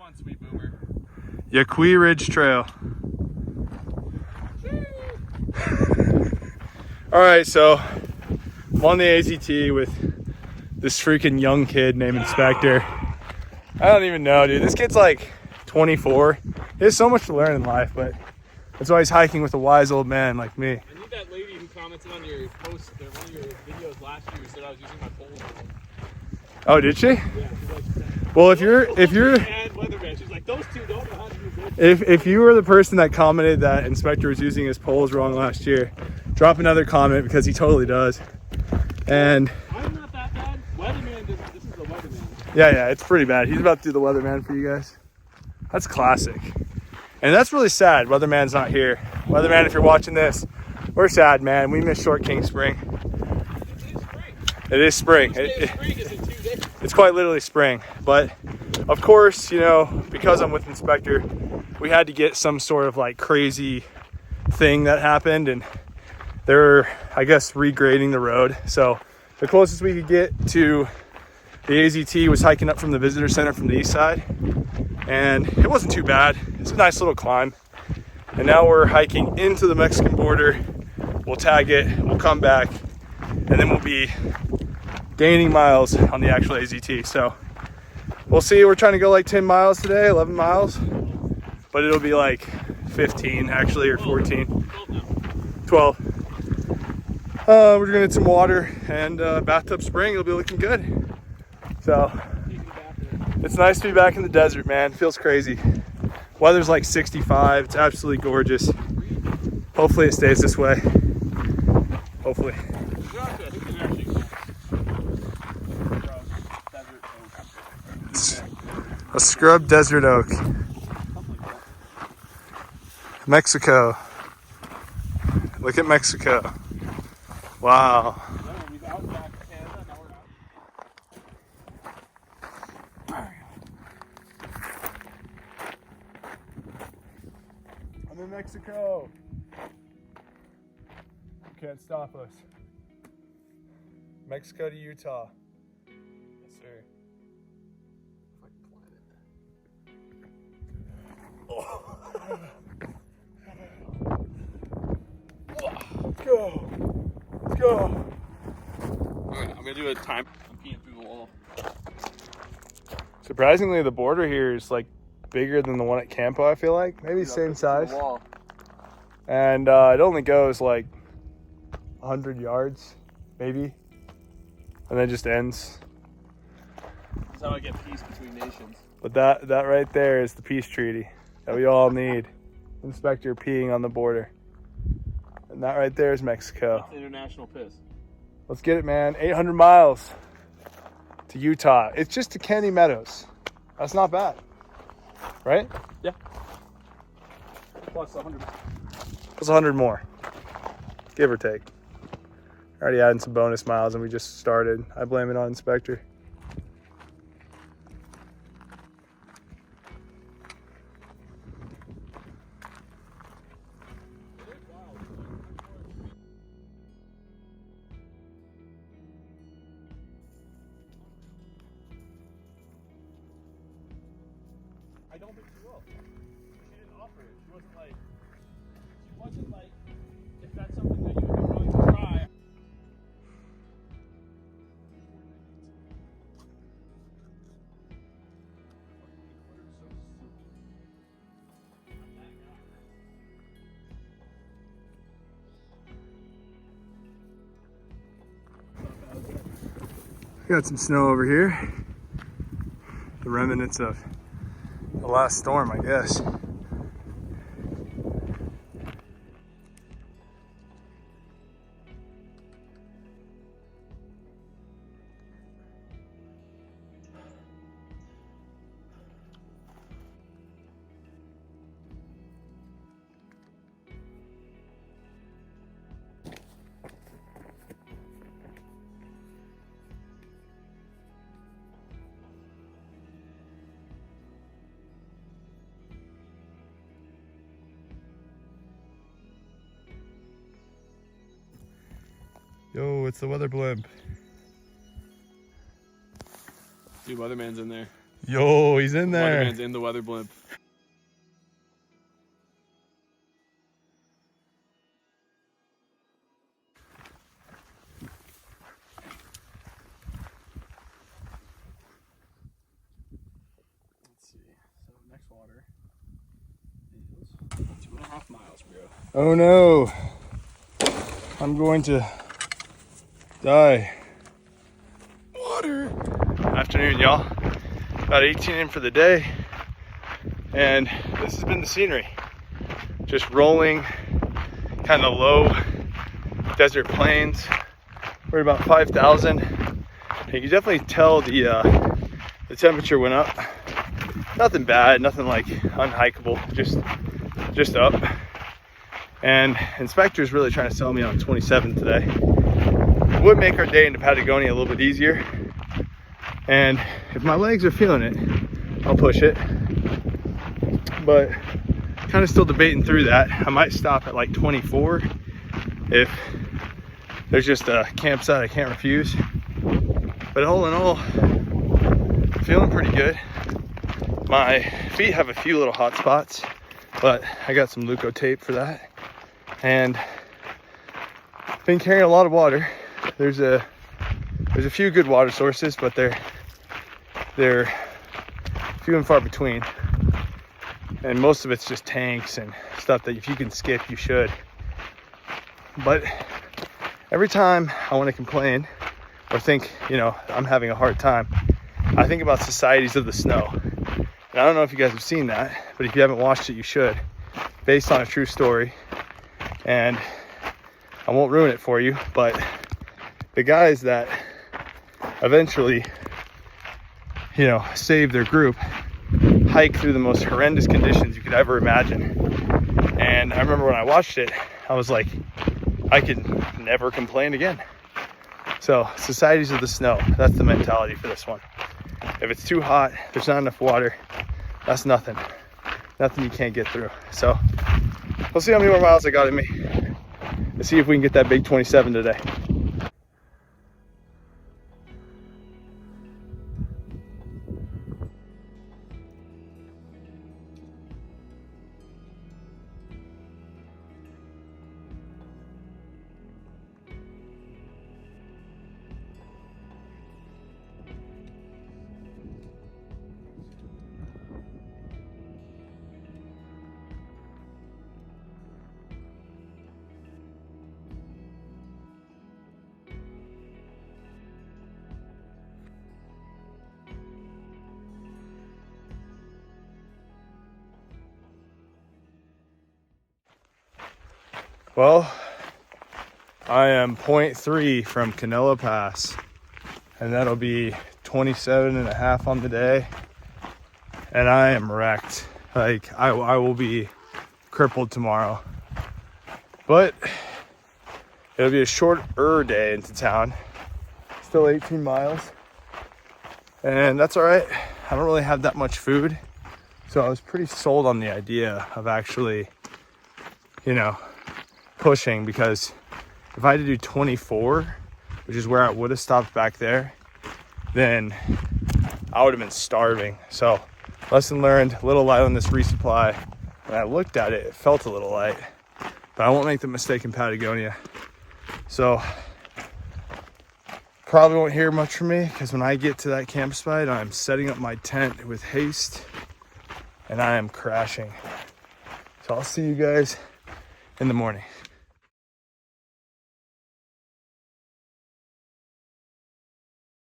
on, sweet boomer. Yaqui Ridge Trail. All right, so I'm on the AZT with this freaking young kid named Inspector. I don't even know, dude. This kid's like 24. He has so much to learn in life, but that's why he's hiking with a wise old man like me. I need that lady who commented on your post, or one of your videos last year, who said I was using my poles. Oh, did she? Yeah, she's like, well, if you're and Weatherman, she's like, those two don't know how to do this. if you were the person that commented that Inspector was using his poles wrong last year, drop another comment because he totally does. And I'm not that bad. Weatherman, this is the Weatherman. yeah, it's pretty bad. He's about to do the Weatherman for you guys. That's classic. And that's really sad. Weatherman's not here. Weatherman, if you're watching this, we're sad, man. We miss Short King Spring. It is spring. It's quite literally spring. But of course, you know, because I'm with Inspector, we had to get some sort of like crazy thing that happened, and they're, I guess, regrading the road. So the closest we could get to the AZT was hiking up from the visitor center from the east side, and it wasn't too bad. It's a nice little climb. And now we're hiking into the Mexican border. We'll tag it, we'll come back, and then we'll be gaining miles on the actual AZT. So we'll see. We're trying to go like 10 miles today, 11 miles, but it'll be like 15 actually, or 14, 12. We're gonna get some water and bathtub spring. It'll be looking good. So it's nice to be back in the desert, man. It feels crazy. Weather's like 65. It's absolutely gorgeous. Hopefully it stays this way. Hopefully. It's a scrub desert oak. Mexico. Look at Mexico. Wow. I'm in Mexico. You can't stop us. Mexico to Utah. Yes, sir. Oh. Let's go. Let's go. Alright, I'm gonna do a time. I'm peeing through the wall. Surprisingly, the border here is like bigger than the one at Campo, I feel like. Maybe same size. And it only goes like 100 yards, maybe. And then just ends. That's how I get peace between nations. But that right there is the peace treaty that we all need. Inspector peeing on the border. And that right there is Mexico. That's international piss. Let's get it, man. 800 miles to Utah. It's just to Candy Meadows. That's not bad. Right? Yeah. Plus 100. Plus 100 more. Give or take. Already adding some bonus miles and we just started. I blame it on Inspector. I don't think she will. She didn't offer it. She wasn't like, if that's something that you would be willing to try. Got some snow over here. The remnants of the last storm, I guess. Yo, it's the weather blimp. Dude, Weatherman's in there. Yo, he's in there. Weatherman's in the weather blimp. Let's see. So next water is 2.5 miles, bro. Oh no. I'm going to die. Water. Afternoon, y'all. About 18 in for the day. And this has been the scenery. Just rolling, kind of low desert plains. We're at about 5,000. You can definitely tell the temperature went up. Nothing bad, nothing like unhikeable, just up. And inspector's really trying to sell me on 27 today. It would make our day into Patagonia a little bit easier. And if my legs are feeling it, I'll push it. But kind of still debating through that. I might stop at like 24 if there's just a campsite I can't refuse. But all in all, feeling pretty good. My feet have a few little hot spots, but I got some Leuco tape for that. And been carrying a lot of water. There's a few good water sources, but they're few and far between. And most of it's just tanks and stuff that if you can skip, you should. But every time I want to complain or think, you know, I'm having a hard time, I think about Societies of the Snow. And I don't know if you guys have seen that, but if you haven't watched it, you should. Based on a true story. And I won't ruin it for you, but the guys that eventually, you know, save their group hike through the most horrendous conditions you could ever imagine. And I remember when I watched it, I was like, I could never complain again. So Societies of the Snow, that's the mentality for this one. If it's too hot, there's not enough water, that's nothing you can't get through. So we'll see how many more miles I got in me. Let's see if we can get that big 27 today. Well, I am 0.3 from Canelo Pass, and that'll be 27.5 on the day. And I am wrecked. Like, I will be crippled tomorrow. But it'll be a shorter day into town. Still 18 miles. And that's all right. I don't really have that much food. So I was pretty sold on the idea of actually, you know, pushing, because if I had to do 24, which is where I would have stopped back there, then I would have been starving. So lesson learned, a little light on this resupply. When I looked at it, it felt a little light, but I won't make the mistake in Patagonia. So probably won't hear much from me, because when I get to that campsite, I'm setting up my tent with haste and I am crashing. So I'll see you guys in the morning.